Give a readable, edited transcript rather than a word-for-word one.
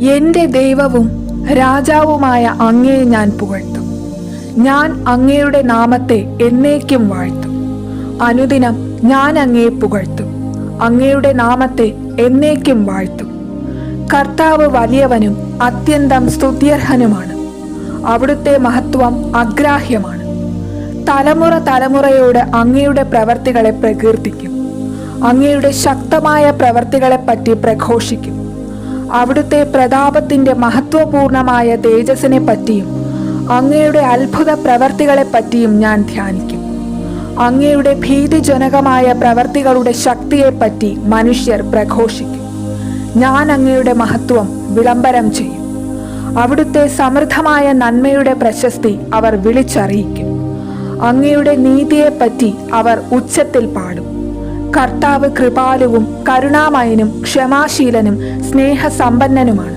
എൻ്റെ ദൈവവും രാജാവുമായ അങ്ങയെ ഞാൻ പുകഴ്ത്തും. ഞാൻ അങ്ങയുടെ നാമത്തെ എന്നേക്കും വാഴ്ത്തും. അനുദിനം ഞാൻ അങ്ങയെ പുകഴ്ത്തും. അങ്ങയുടെ നാമത്തെ എന്നേക്കും വാഴ്ത്തും. കർത്താവ് വലിയവനും അത്യന്തം സ്തുത്യർഹനുമാണ്. അവിടുത്തെ മഹത്വം അഗ്രാഹ്യമാണ്. തലമുറ തലമുറയോട് അങ്ങയുടെ പ്രവർത്തികളെ പ്രകീർത്തിക്കും. അങ്ങയുടെ ശക്തമായ പ്രവർത്തികളെപ്പറ്റി പ്രഘോഷിക്കും. അവിടുത്തെ പ്രതാപത്തിന്റെ മഹത്വപൂർണമായ തേജസ്സിനെ പറ്റിയും അങ്ങയുടെ അത്ഭുത പ്രവർത്തികളെപ്പറ്റിയും ഞാൻ ധ്യാനിക്കും. അങ്ങയുടെ ഭീതിജനകമായ പ്രവർത്തികളുടെ ശക്തിയെപ്പറ്റി മനുഷ്യർ പ്രഘോഷിക്കും. ഞാൻ അങ്ങയുടെ മഹത്വം വിളംബരം ചെയ്യും. അവിടുത്തെ സമൃദ്ധമായ നന്മയുടെ പ്രശസ്തി അവർ വിളിച്ചറിയിക്കും. അങ്ങയുടെ നീതിയെപ്പറ്റി അവർ ഉച്ചത്തിൽ പാടും. കർത്താവ് കൃപാലുവും കരുണാമയനും ക്ഷമാശീലനും സ്നേഹസമ്പന്നനുമാണ്.